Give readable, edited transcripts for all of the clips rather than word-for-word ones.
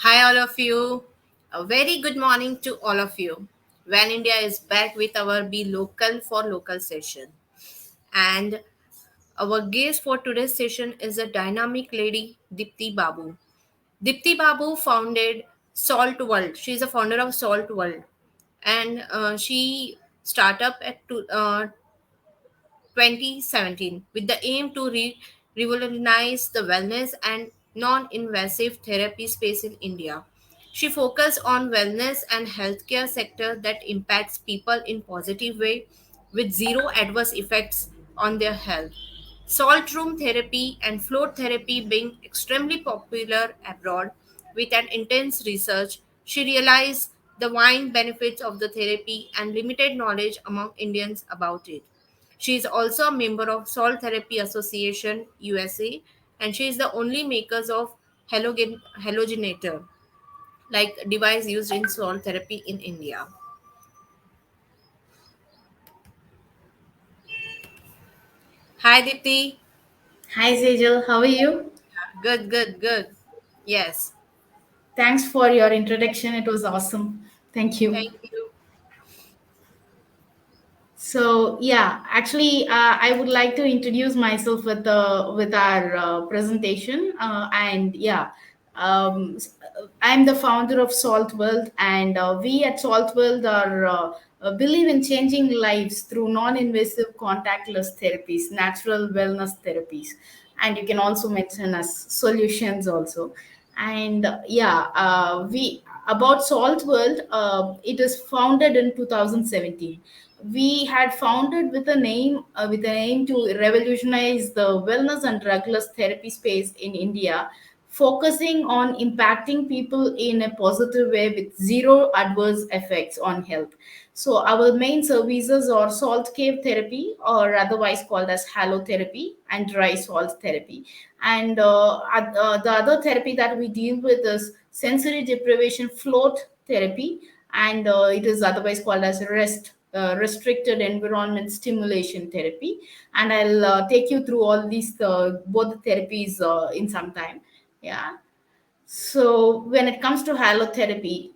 Hi, all of you. A very good morning to all of you. When India is back with our Be Local for Local session. And our guest for today's session is a dynamic lady, Deepthi Babu. Deepthi Babu founded SaltWorld. She is a founder of SaltWorld. And she startup at 2017 with the aim to revolutionize the wellness and non-invasive therapy space in India. She focused on wellness and healthcare sector that impacts people in positive way with zero adverse effects on their health. Salt room therapy and float therapy being extremely popular abroad with an intense research, she realized the wide benefits of the therapy and limited knowledge among Indians about it. She is also a member of Salt Therapy Association USA, and she is the only makers of halogenator, like device used in salt therapy in India. Hi Dipti. Hi Sejal, how are you? Good, good, good. Yes. Thanks for your introduction. It was awesome. Thank you. Thank you. So yeah, actually, I would like to introduce myself with our presentation. And yeah, I'm the founder of SaltWorld, and we at SaltWorld are believe in changing lives through non-invasive contactless therapies, natural wellness therapies, and you can also mention as solutions also. And yeah, we about SaltWorld, it is founded in 2017. We had founded with an aim to revolutionize the wellness and drugless therapy space in India, focusing on impacting people in a positive way with zero adverse effects on health. So our main services are salt cave therapy, or otherwise called as halotherapy, and dry salt therapy. And the other therapy that we deal with is sensory deprivation float therapy, and it is otherwise called as restricted environment stimulation therapy. And I'll take you through all these both the therapies in some time. Yeah. So when it comes to halotherapy,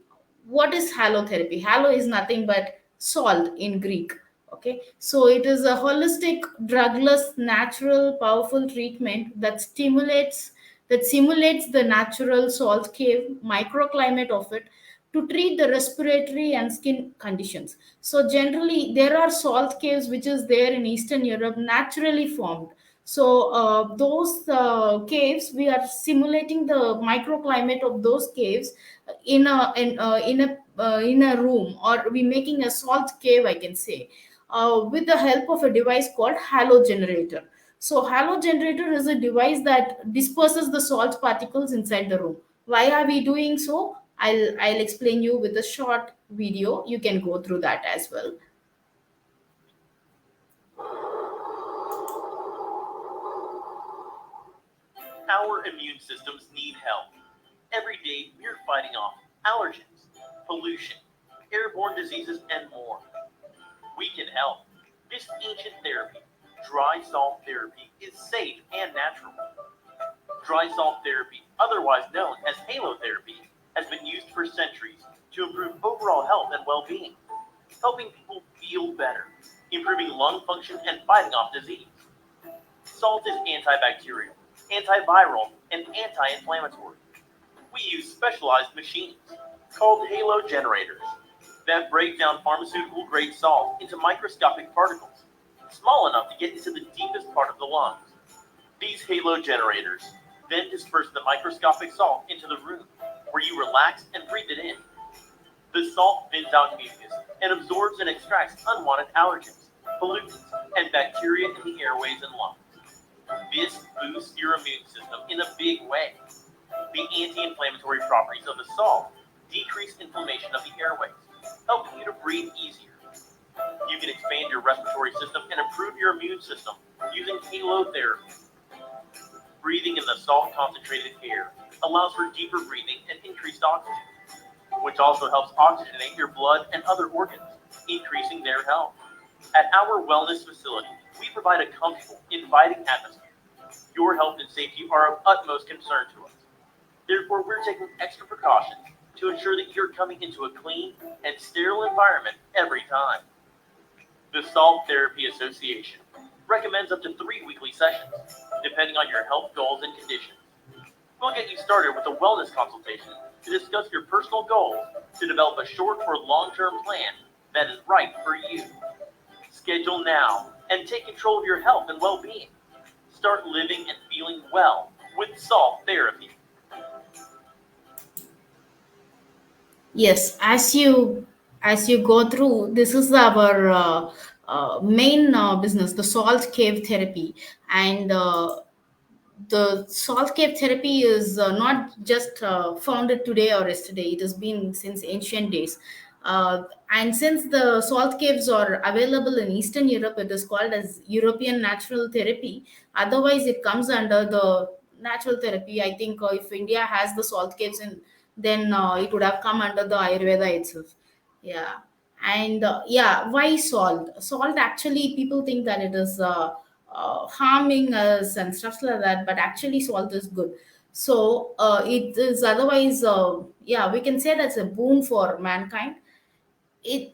what is halotherapy? Halo is nothing but salt in Greek. Okay, so it is a holistic, drugless, natural, powerful treatment that simulates the natural salt cave microclimate of it to treat the respiratory and skin conditions. So generally, there are salt caves which is there in Eastern Europe naturally formed. So those caves, we are simulating the microclimate of those caves in a room, or we making a salt cave, I can say, with the help of a device called halogenerator. So halogenerator is a device that disperses the salt particles inside the room. Why are we doing so? I'll explain you with a short video. You can go through that as well. Our immune systems need help. Every day, we're fighting off allergens, pollution, airborne diseases, and more. We can help. This ancient therapy, dry salt therapy, is safe and natural. Dry salt therapy, otherwise known as halotherapy, has been used for centuries to improve overall health and well being, helping people feel better, improving lung function, and fighting off disease. Salt is antibacterial, antiviral, and anti inflammatory. We use specialized machines called halo generators that break down pharmaceutical grade salt into microscopic particles, small enough to get into the deepest part of the lungs. These halo generators then disperse the microscopic salt into the room where you relax and breathe it in. The salt thins out mucus and absorbs and extracts unwanted allergens, pollutants, and bacteria in the airways and lungs. This boosts your immune system in a big way. The anti-inflammatory properties of the salt decrease inflammation of the airways, helping you to breathe easier. You can expand your respiratory system and improve your immune system using halotherapy. Breathing in the salt concentrated air allows for deeper breathing and increased oxygen, which also helps oxygenate your blood and other organs, increasing their health. At our wellness facility, we provide a comfortable, inviting atmosphere. Your health and safety are of utmost concern to us. Therefore, we're taking extra precautions to ensure that you're coming into a clean and sterile environment every time. The Salt Therapy Association recommends up to 3 weekly sessions, depending on your health goals and conditions. We'll get you started with a wellness consultation to discuss your personal goals to develop a short or long term plan that is right for you. Schedule now and take control of your health and well being. Start living and feeling well with Salt Therapy. Yes, as you go through, this is our main business, the salt cave therapy, and the salt cave therapy is not just founded today or yesterday. It has been since ancient days. And since the salt caves are available in Eastern Europe, it is called as European natural therapy. Otherwise, it comes under the natural therapy. I think if India has the salt caves, then it would have come under the Ayurveda itself. Yeah. And yeah, why salt? Salt actually, people think that it is harming us and stuff like that, but actually salt is good. So it is otherwise, yeah, we can say that's a boon for mankind. It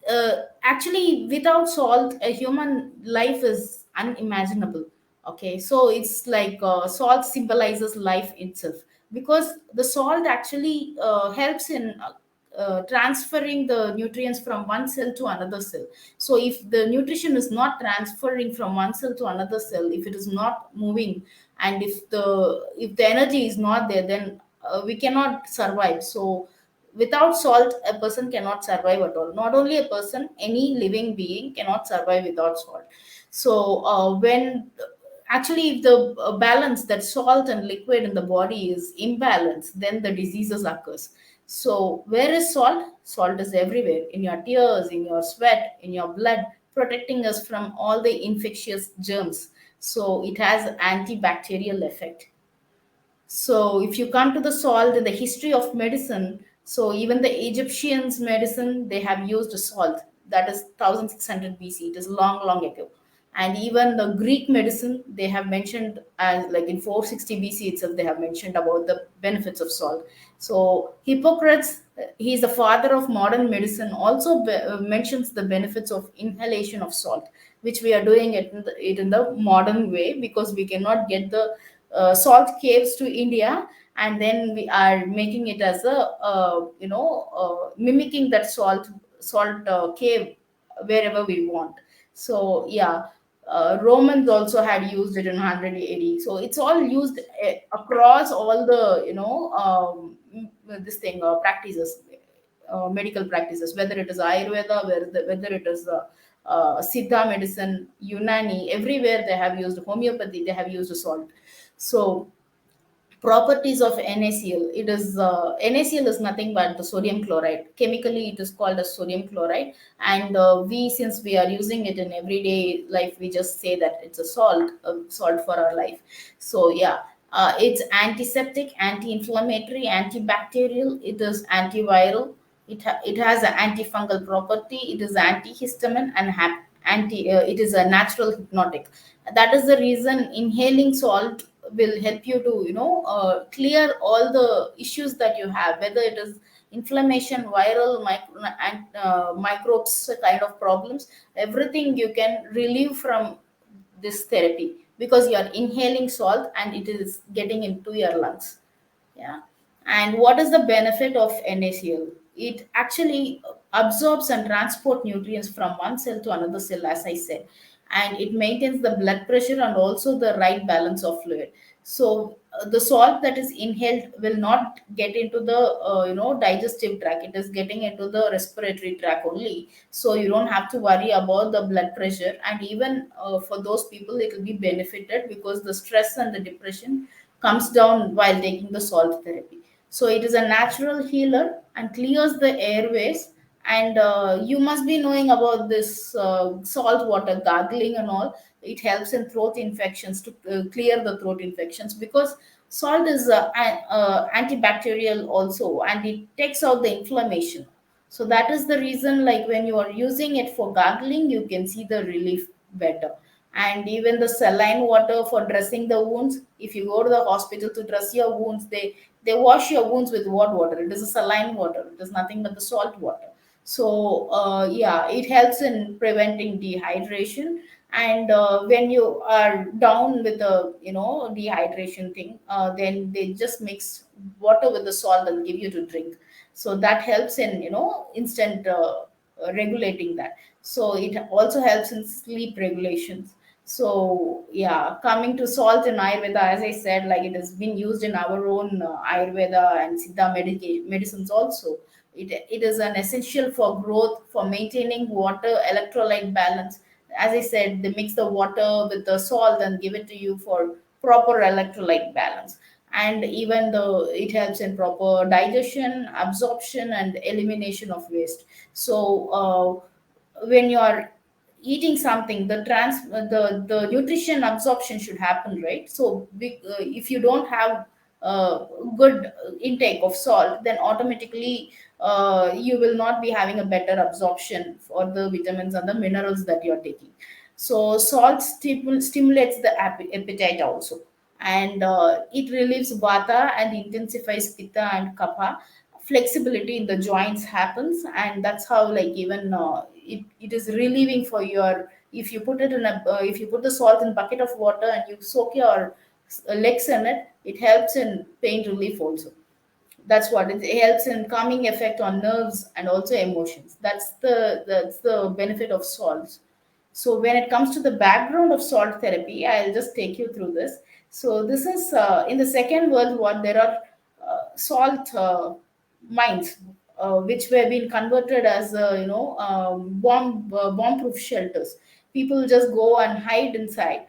actually, without salt a human life is unimaginable. Okay, so it's like salt symbolizes life itself, because the salt actually helps in transferring the nutrients from one cell to another cell. So if the nutrition is not transferring from one cell to another cell, if it is not moving, and if the energy is not there, then we cannot survive. So without salt a person cannot survive at all. Not only a person, any living being cannot survive without salt. So when actually, if the balance, that salt and liquid in the body is imbalanced, then the diseases occurs. So where is salt? Salt is everywhere, in your tears, in your sweat, in your blood, protecting us from all the infectious germs. So it has antibacterial effect. So, if you come to the salt in the history of medicine, so even the Egyptians' medicine, they have used salt. That is 1600 BC. It is long, long ago. And even the Greek medicine, they have mentioned, as like in 460 BC itself, they have mentioned about the benefits of salt. So Hippocrates, he is the father of modern medicine, also mentions the benefits of inhalation of salt, which we are doing it in the modern way, because we cannot get the salt caves to India, and then we are making it as a mimicking that salt cave wherever we want. So yeah, Romans also had used it in 100 AD. So it's all used across all the this thing practices, medical practices, whether it is Ayurveda, whether it is Siddha medicine, Unani, everywhere they have used homeopathy, they have used salt. So properties of NaCl. It is NaCl is nothing but the sodium chloride. Chemically, it is called as sodium chloride, and we, since we are using it in everyday life, we just say that it's a salt for our life. So yeah, it's antiseptic, anti-inflammatory, antibacterial. It is antiviral. It has an antifungal property. It is antihistamine and anti. It is a natural hypnotic. That is the reason inhaling salt will help you to clear all the issues that you have, whether it is inflammation, viral, and microbes kind of problems. Everything you can relieve from this therapy, because you are inhaling salt and it is getting into your lungs. Yeah. And what is the benefit of NaCl? It actually absorbs and transport nutrients from one cell to another cell, as I said, and it maintains the blood pressure and also the right balance of fluid. So the salt that is inhaled will not get into the digestive tract. It is getting into the respiratory tract only. So you don't have to worry about the blood pressure, and even for those people, it will be benefited, because the stress and the depression comes down while taking the salt therapy. So it is a natural healer and clears the airways. And you must be knowing about this salt water gargling and all. It helps in throat infections, to clear the throat infections, because salt is antibacterial also, and it takes out the inflammation. So that is the reason, like when you are using it for gargling, you can see the relief better. And even the saline water for dressing the wounds, if you go to the hospital to dress your wounds, they wash your wounds with what water? It is a saline water. It is nothing but the salt water. So yeah, it helps in preventing dehydration. And when you are down with the dehydration thing, then they just mix water with the salt and give you to drink. So that helps in instant regulating that. So it also helps in sleep regulations. So yeah, coming to salt in Ayurveda, as I said, like it has been used in our own Ayurveda and Siddha medicines also. It is an essential for growth, for maintaining water electrolyte balance. As I said, they mix the water with the salt and give it to you for proper electrolyte balance. And even though it helps in proper digestion, absorption, and elimination of waste. So when you are eating something, the nutrition absorption should happen, right? So if you don't have good intake of salt, then automatically you will not be having a better absorption for the vitamins and the minerals that you're taking. So salt stimulates the appetite also. And it relieves vata and intensifies pitta and kapha. Flexibility in the joints happens, and that's how, like, even it is relieving for your, if you put it in a if you put the salt in bucket of water and you soak your legs in it, it helps in pain relief also. That's what it helps in calming effect on nerves and also emotions. That's the benefit of salt. So when it comes to the background of salt therapy, I'll just take you through this. So this is in the Second World War. There are salt mines which were being converted as bomb-proof shelters. People just go and hide inside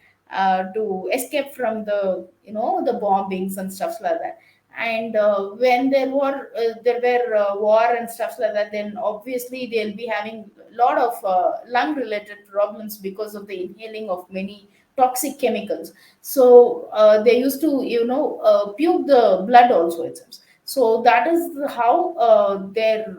to escape from the bombings and stuff like that. And when there were war and stuff like that, then obviously they'll be having a lot of lung related problems because of the inhaling of many toxic chemicals. So they used to puke the blood also, it seems. So that is how their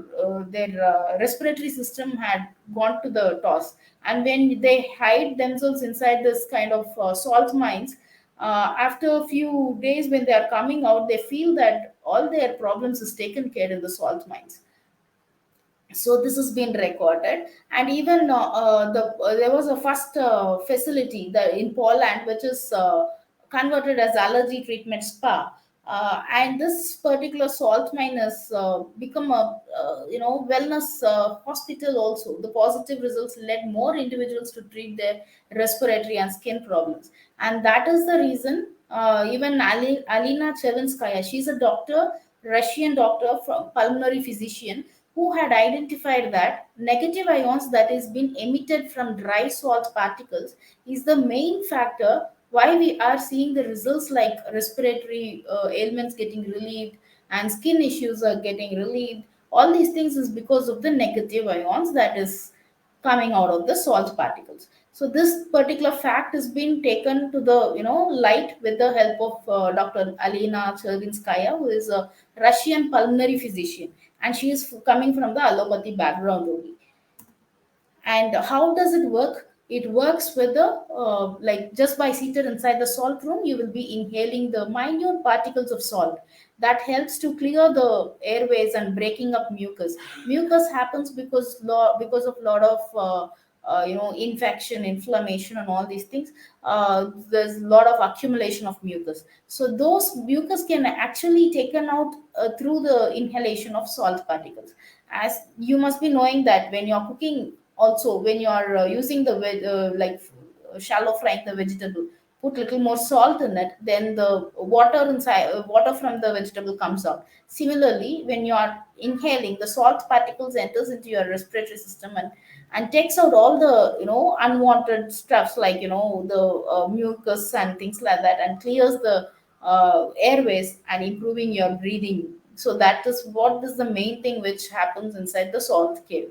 respiratory system had gone to the toss. And when they hide themselves inside this kind of salt mines, after a few days when they are coming out, they feel that all their problems is taken care in the salt mines. So this has been recorded. And even there was a first facility in Poland which is converted as allergy treatment spa. And this particular salt mine has become a wellness hospital also. The positive results led more individuals to treat their respiratory and skin problems. And that is the reason even Alina Chevinskaya, she's a doctor, Russian doctor, from pulmonary physician, who had identified that negative ions that is being emitted from dry salt particles is the main factor why we are seeing the results like respiratory ailments getting relieved and skin issues are getting relieved. All these things is because of the negative ions that is coming out of the salt particles. So this particular fact is being taken to the light with the help of Dr. Alina Chervinskaya, who is a Russian pulmonary physician, and she is coming from the allopathy background only. And how does it work? It works with the like, just by seated inside the salt room, you will be inhaling the minute particles of salt that helps to clear the airways and breaking up mucus. Mucus happens because of lot of infection, inflammation, and all these things. There's a lot of accumulation of mucus. So those mucus can actually taken out through the inhalation of salt particles. As you must be knowing that when you're cooking, also when you're using the shallow frying the vegetable, put little more salt in it, then the water from the vegetable comes out. Similarly, when you are inhaling, the salt particles enters into your respiratory system and takes out all the unwanted stuffs, like the mucus and things like that, and clears the airways and improving your breathing. So that is what is the main thing which happens inside the salt cave.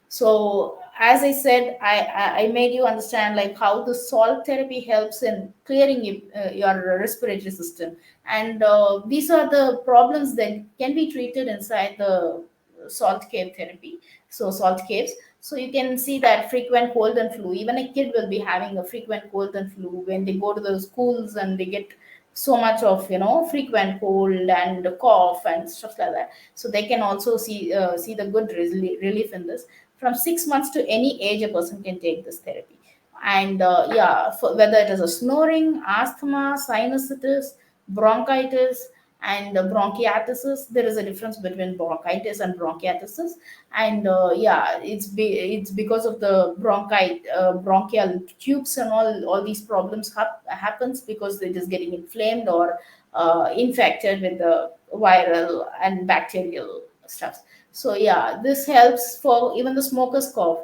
So as I said, I made you understand like how the salt therapy helps in clearing your respiratory system. And these are the problems that can be treated inside the salt cave therapy. So salt caves. So you can see that frequent cold and flu, even a kid will be having a frequent cold and flu when they go to the schools and they get so much of frequent cold and cough and stuff like that. So they can also see the good relief in this. From 6 months to any age, a person can take this therapy. And yeah, whether it is a snoring, asthma, sinusitis, bronchitis, and bronchitis. There is a difference between bronchitis and bronchitis. And yeah, it's because of the bronchial tubes and all these problems happens because it is getting inflamed or infected with the viral and bacterial stuff. So yeah, this helps for even the smoker's cough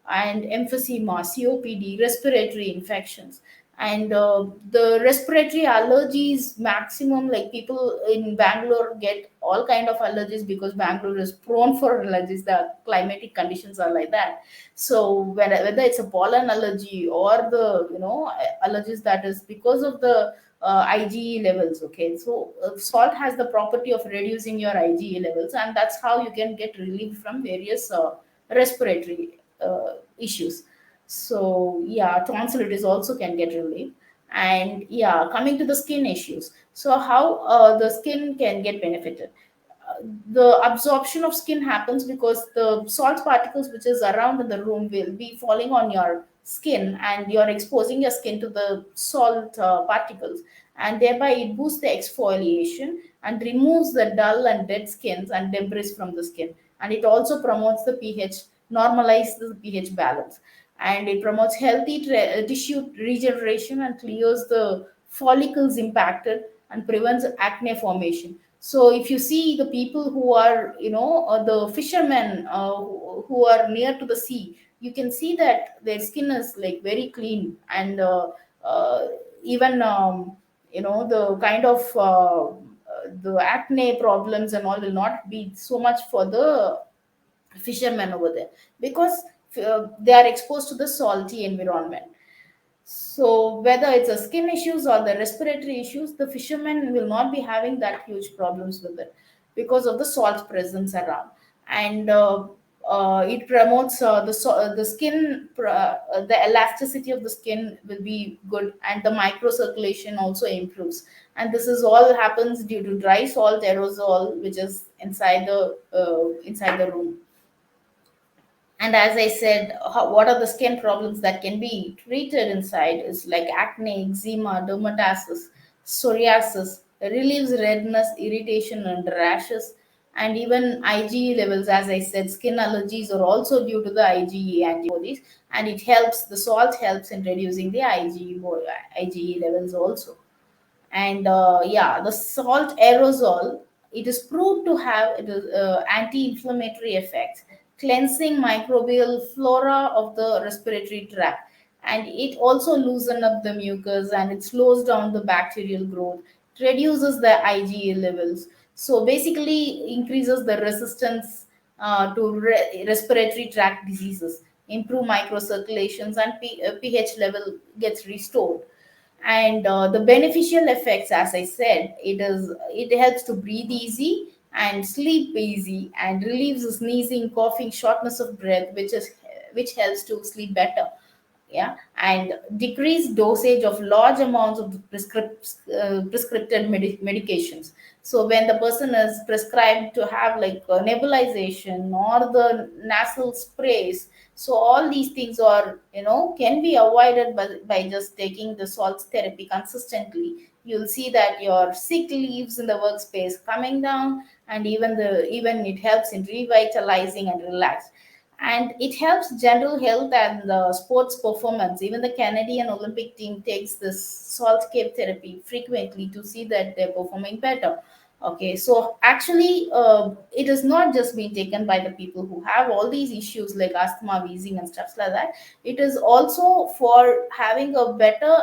and emphysema, COPD, respiratory infections. And the respiratory allergies maximum, like people in Bangalore get all kind of allergies because Bangalore is prone for allergies. The climatic conditions are like that. So whether it's a pollen allergy or the allergies that is because of the IgE levels. Okay, so salt has the property of reducing your IgE levels, and that's how you can get relief from various respiratory issues. So yeah, tonsillitis also can get relief. And yeah, coming to the skin issues, so how the skin can get benefited. The absorption of skin happens because the salt particles which is around in the room will be falling on your skin, and you're exposing your skin to the salt particles, and thereby it boosts the exfoliation and removes the dull and dead skins and debris from the skin. And it also promotes the pH, normalizes the pH balance, and it promotes healthy tissue regeneration and clears the follicles impacted and prevents acne formation. So if you see the people who are, the fishermen who are near to the sea, you can see that their skin is like very clean. And uh, even the kind of the acne problems and all will not be so much for the fishermen over there, because they are exposed to the salty environment. So whether it's a skin issues or the respiratory issues, the fishermen will not be having that huge problems with it because of the salt presence around. And it promotes the skin, the elasticity of the skin will be good, and the microcirculation also improves. And this is all happens due to dry salt aerosol, which is inside the room. And as I said, what are the skin problems that can be treated inside is like acne, eczema, dermatitis, psoriasis, relieves redness, irritation, and rashes, and even IgE levels. As I said, skin allergies are also due to the IgE antibodies, and the salt helps in reducing the IgE levels also. And yeah, the salt aerosol, it is proved to have anti-inflammatory effects, cleansing microbial flora of the respiratory tract. And it also loosens up the mucus, and it slows down the bacterial growth, it reduces the IgA levels, so basically increases the resistance to respiratory tract diseases, improve microcirculations, and pH level gets restored. And the beneficial effects, as I said, it helps to breathe easy and sleep easy, and relieves sneezing, coughing, shortness of breath, which helps to sleep better. Yeah. And decreased dosage of large amounts of prescripted medications. So when the person is prescribed to have like a nebulization or the nasal sprays, so all these things are, can be avoided by just taking the salt therapy consistently. You'll see that your sick leaves in the workspace coming down, and even it helps in revitalizing and relax. And it helps general health and sports performance. Even the Canadian Olympic team takes this salt cave therapy frequently to see that they're performing better. Okay, so actually, it is not just being taken by the people who have all these issues like asthma, wheezing, and stuff like that. It is also for having a better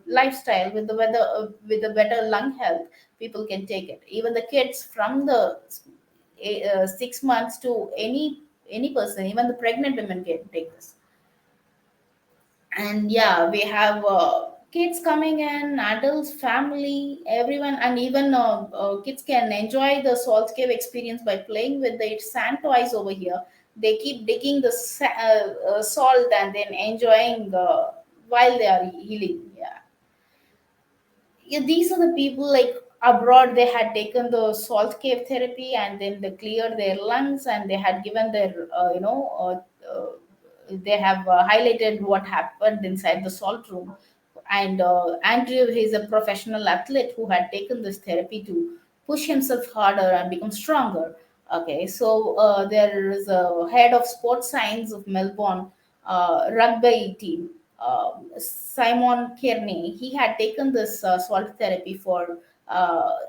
lifestyle with the better lung health. People can take it. Even the kids from the 6 months to any person, even the pregnant women can take this. And yeah, we have kids coming in, adults, family, everyone. And even kids can enjoy the salt cave experience by playing with the sand toys over here. They keep digging the salt and then enjoying while they are healing. Yeah. yeah, these are the people like abroad. They had taken the salt cave therapy, and then they cleared their lungs, and they had given their they have highlighted what happened inside the salt room. And Andrew, he's a professional athlete who had taken this therapy to push himself harder and become stronger. Okay, so there is a head of sports science of Melbourne rugby team, Simon Kearney. He had taken this salt therapy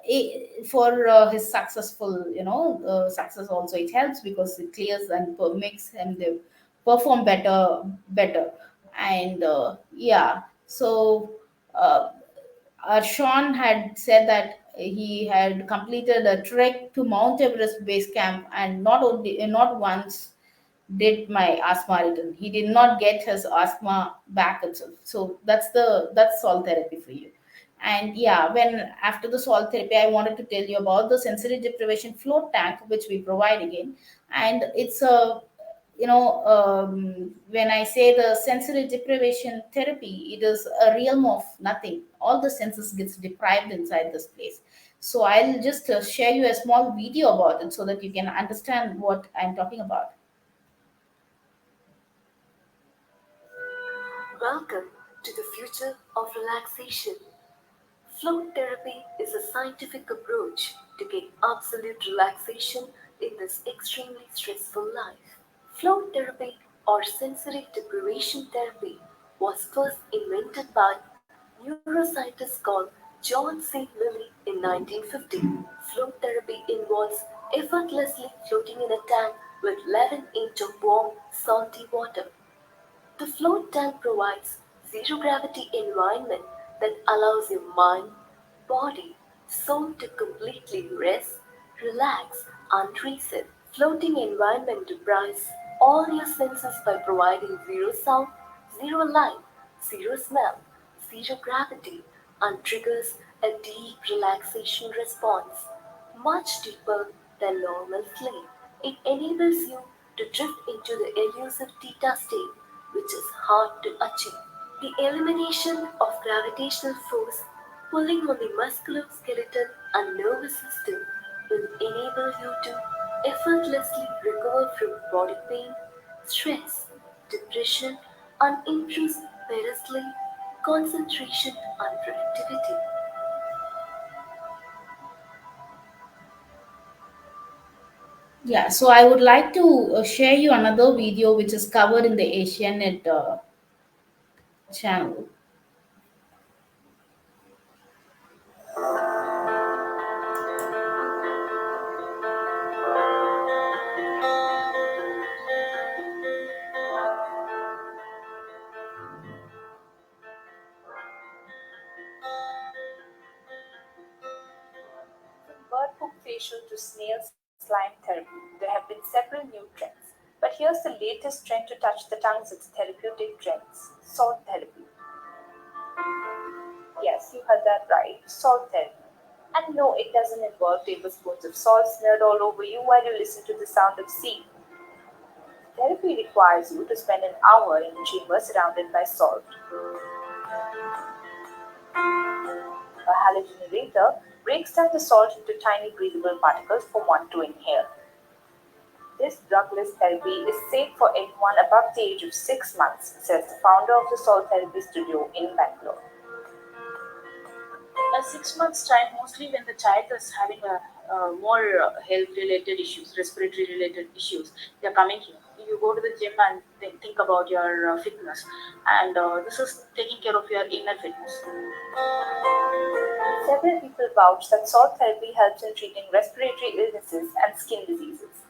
his successful, success. Also, it helps because it clears and makes him perform better. And yeah, so uh, Sean had said that he had completed a trek to Mount Everest base camp, and not once did my asthma return. He did not get his asthma back itself. So that's salt therapy for you. And yeah, when after the salt therapy, I wanted to tell you about the sensory deprivation float tank, which we provide again. And it's a, when I say the sensory deprivation therapy, it is a realm of nothing. All the senses gets deprived inside this place. So I'll just share you a small video about it so that you can understand what I'm talking about. Welcome to the future of relaxation. Flow therapy is a scientific approach to get absolute relaxation in this extremely stressful life. Flow therapy or sensory deprivation therapy was first invented by neuroscientist called John C. Lilly in 1950. Flow therapy involves effortlessly floating in a tank with 11 inches of warm, salty water. The float tank provides zero gravity environment that allows your mind, body, soul to completely rest, relax and reset. Floating environment deprives all your senses by providing zero sound, zero light, zero smell, zero gravity and triggers a deep relaxation response, much deeper than normal sleep. It enables you to drift into the elusive theta state, which is hard to achieve. The elimination of gravitational force pulling on the musculoskeletal and nervous system will enable you to effortlessly recover from body pain, stress, depression, and improve better sleep, concentration, and productivity. Yeah, so I would like to share you another video which is covered in the Asianet channel. From bird facial to snail slime therapy, there have been several new trends. But here's the latest trend to touch the tongue's its therapeutic trends salt therapy. Yes, you heard that right, salt therapy. And no, it doesn't involve tablespoons of salt smeared all over you while you listen to the sound of sea. Therapy requires you to spend an hour in a chamber surrounded by salt. A halogenator breaks down the salt into tiny breathable particles for one to inhale. This drugless therapy is safe for anyone above the age of 6 months, says the founder of the Salt Therapy Studio in Bangalore. A 6 months time, mostly when the child is having a more health related issues, respiratory related issues, they are coming here. You go to the gym and think about your fitness, and this is taking care of your inner fitness. Several people vouch that salt therapy helps in treating respiratory illnesses and skin diseases.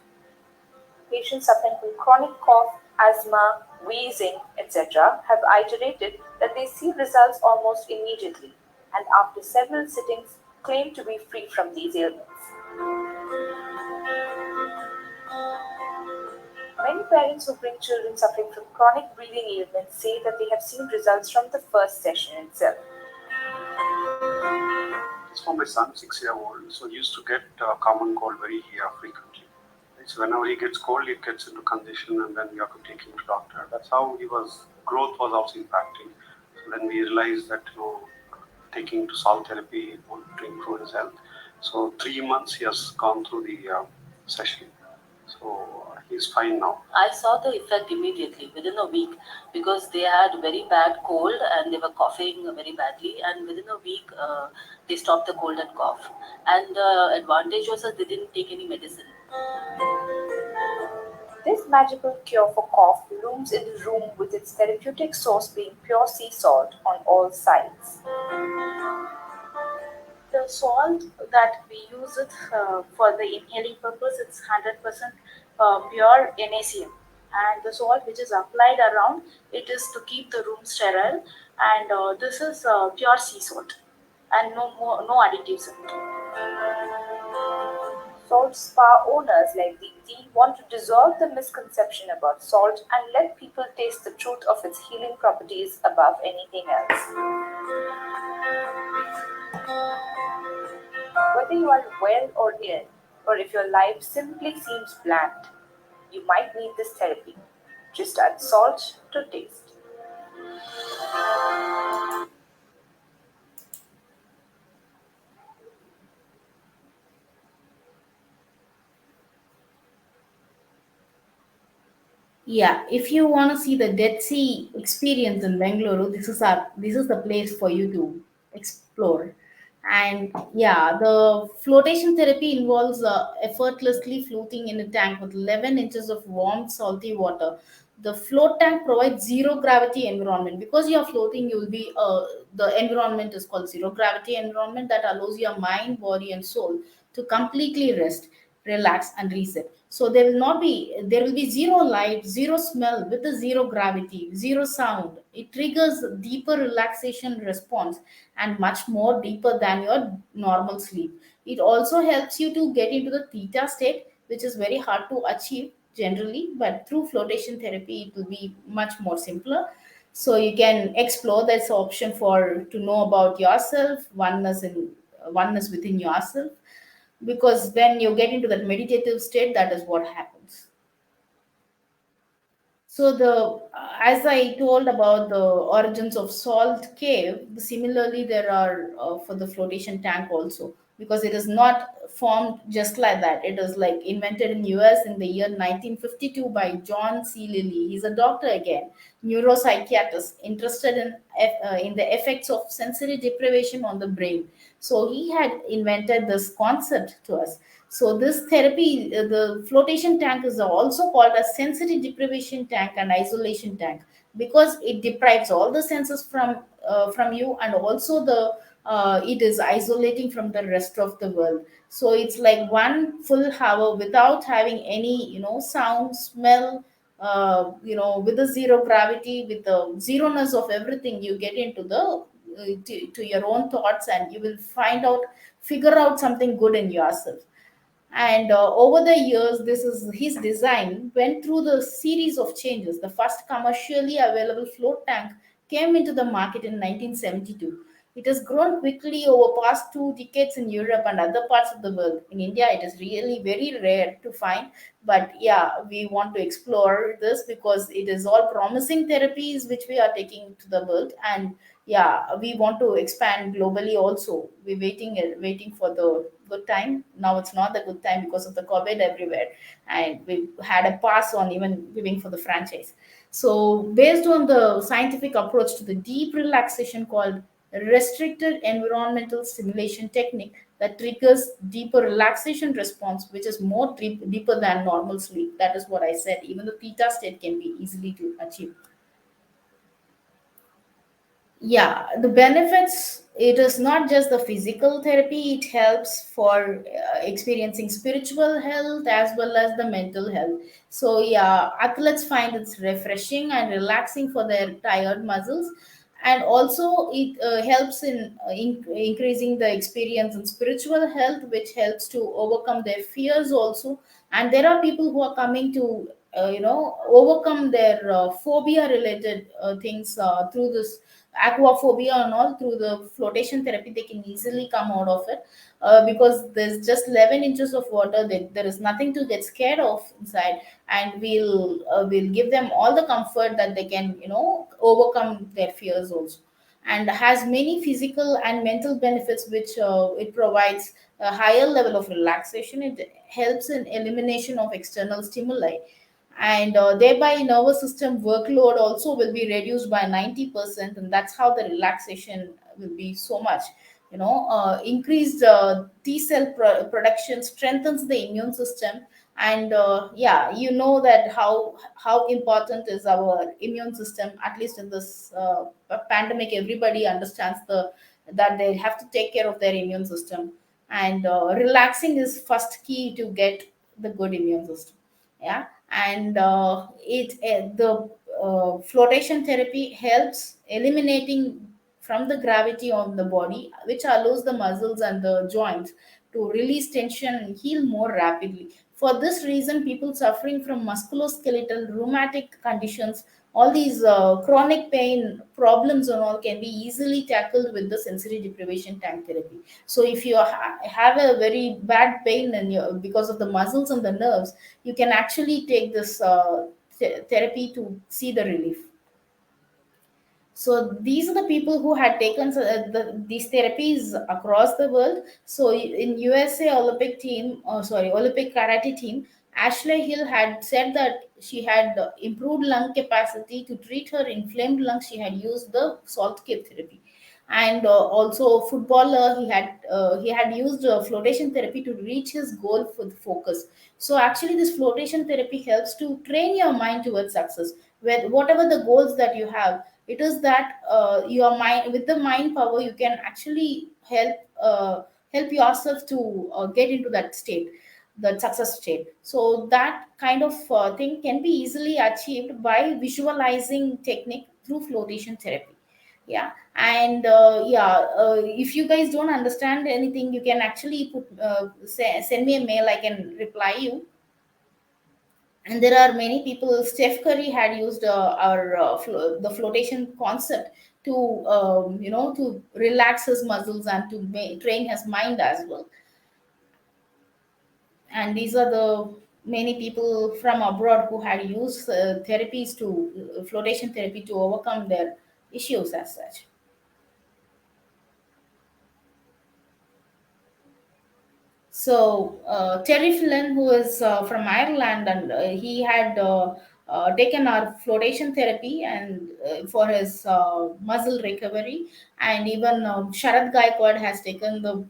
Patients suffering from chronic cough, asthma, wheezing, etc., have iterated that they see results almost immediately and after several sittings claim to be free from these ailments. Many parents who bring children suffering from chronic breathing ailments say that they have seen results from the first session itself. It's for my son, 6 year old. So he used to get common cold very frequently. So whenever he gets cold, he gets into congestion, and then we have to take him to doctor. That's how he was. Growth was also impacting. So then we realized that taking to salt therapy to improve his health. So 3 months he has gone through the session. So he's fine now. I saw the effect immediately within a week because they had very bad cold and they were coughing very badly. And within a week, they stopped the cold and cough. And the advantage was that they didn't take any medicine. This magical cure for cough looms in the room with its therapeutic source being pure sea salt on all sides. The salt that we use it for the inhaling purpose, it's 100% pure NaCl. And the salt which is applied around, it is to keep the room sterile. And this is pure sea salt and no more, no additives in it. Salt spa owners like Deepthi want to dissolve the misconception about salt and let people taste the truth of its healing properties above anything else. Whether you are well or ill, or if your life simply seems bland, you might need this therapy. Just add salt to taste. Yeah, if you want to see the Dead Sea experience in Bengaluru, this is the place for you to explore. And yeah, the flotation therapy involves effortlessly floating in a tank with 11 inches of warm salty water. The float tank provides zero gravity environment. Because you are floating, you will be the environment is called zero gravity environment that allows your mind, body, and soul to completely rest, relax, and reset. So there will be zero light, zero smell with a zero gravity, zero sound. It triggers deeper relaxation response and much more deeper than your normal sleep. It also helps you to get into the theta state, which is very hard to achieve generally, but through flotation therapy it will be much more simpler. So you can explore this option for to know about yourself, oneness within yourself, because when you get into that meditative state, that is what happens. So as I told about the origins of salt cave, similarly there are for the flotation tank also, because it is not formed just like that. It is like invented in US in the year 1952 by John C. Lilly. He's a doctor again, neuropsychiatrist interested in the effects of sensory deprivation on the brain. So he had invented this concept to us. So this therapy, the flotation tank is also called a sensory deprivation tank and isolation tank, because it deprives all the senses from you, and also the it is isolating from the rest of the world. So it's like one full hour without having any sound, smell, with the zero gravity, with the zeroness of everything. You get into to your own thoughts, and you will figure out something good in yourself. And over the years, this is his design went through the series of changes. The first commercially available float tank came into the market in 1972. It has grown quickly over past 2 decades in Europe and other parts of the world. In India, it is really very rare to find, but yeah, we want to explore this because it is all promising therapies which we are taking to the world. And yeah, we want to expand globally also. We're waiting for the good time. Now it's not the good time because of the COVID everywhere, and we had a pass on even giving for the franchise. So based on the scientific approach to the deep relaxation called restricted environmental stimulation technique that triggers deeper relaxation response, which is deeper than normal sleep. That is what I said. Even the theta state can be easily to achieve. Yeah, the benefits, it is not just the physical therapy, it helps for experiencing spiritual health as well as the mental health. So yeah, athletes find it's refreshing and relaxing for their tired muscles, and also it helps in increasing the experience in spiritual health, which helps to overcome their fears also. And there are people who are coming to overcome their phobia related things through this aquaphobia and all. Through the flotation therapy they can easily come out of it, because there's just 11 inches of water. There is nothing to get scared of inside, and we'll give them all the comfort that they can overcome their fears also. and has many physical and mental benefits, which it provides a higher level of relaxation. It helps in elimination of external stimuli, and thereby nervous system workload also will be reduced by 90%, and that's how the relaxation will be so much. Increased T cell production strengthens the immune system, and yeah, you know that how important is our immune system. At least in this pandemic, everybody understands that they have to take care of their immune system, and relaxing is first key to get the good immune system. Yeah, and the flotation therapy helps eliminating from the gravity on the body, which allows the muscles and the joints to release tension and heal more rapidly. For this reason, people suffering from musculoskeletal rheumatic conditions, all these chronic pain problems and all, can be easily tackled with the sensory deprivation tank therapy. So if you have a very bad pain in your, because of the muscles and the nerves, you can actually take this therapy to see the relief. So these are the people who had taken these therapies across the world. So in USA Olympic team, Olympic karate team, Ashley Hill had said that she had improved lung capacity to treat her inflamed lungs. She had used the salt cave therapy, and also footballer, he had used flotation therapy to reach his goal with focus. So actually, this flotation therapy helps to train your mind towards success. With whatever the goals that you have, it is that your mind, with the mind power, you can actually help yourself to get into that state, that success state. So that kind of thing can be easily achieved by visualizing technique through flotation therapy. Yeah, and yeah, if you guys don't understand anything, you can actually send me a mail, I can reply you. And there are many people. Steph Curry had used the flotation concept to to relax his muscles and to train his mind as well. And these are the many people from abroad who had used therapies to flotation therapy to overcome their issues as such. So Terry Flynn, who is from Ireland, and he had taken our flotation therapy and for his muscle recovery, and even Sharad Gaikwad has taken the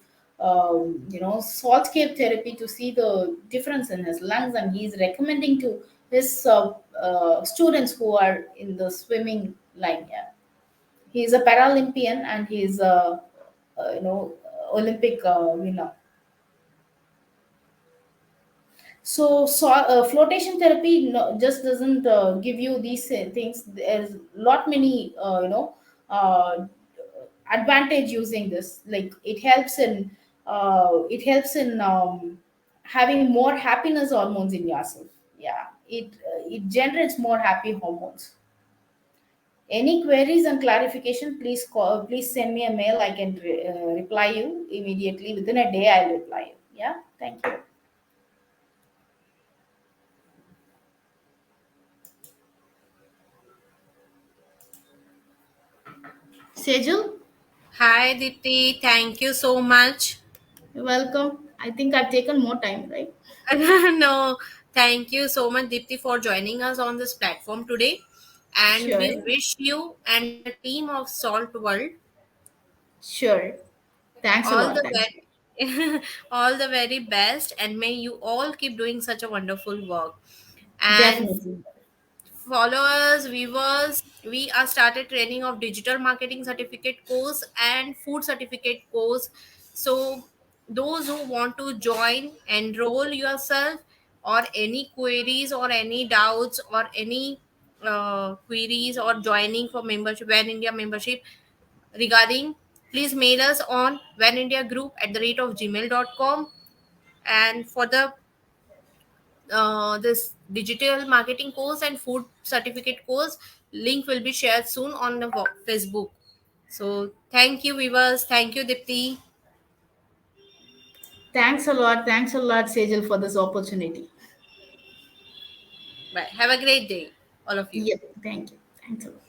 salt cave therapy to see the difference in his lungs, and he's recommending to his students who are in the swimming line. Yeah, he's a Paralympian and he's a Olympic winner. So flotation therapy just doesn't give you these things. There's lot many advantage using this. Like it helps in having more happiness hormones in yourself. Yeah, it generates more happy hormones. Any queries and clarification, please send me a mail. I can reply you immediately. Within a day, I'll reply you. Yeah, thank you. Sejal, Hi, Dipti. Thank you so much. you're welcome. I think I've taken more time, right? No, thank you so much, Dipti, for joining us on this platform today. And we Sure, wish you and the team of Salt World sure. Thanks a all lot. the Thanks. very, all the very best, and may you all keep doing such a wonderful work. And Definitely. followers, viewers, we are started training of digital marketing certificate course and food certificate course. So those who want to join, enroll yourself, or any queries or any doubts or any queries or joining for membership, when India membership regarding, please mail us on wanindiagroup@gmail.com. And for the this digital marketing course and food certificate course, link will be shared soon on the Facebook. So thank you, viewers. Thank you, Dipti. Thanks a lot. Thanks a lot, Sejal, for this opportunity. Bye, have a great day, all of you. Yep. Thank you. Thanks a lot.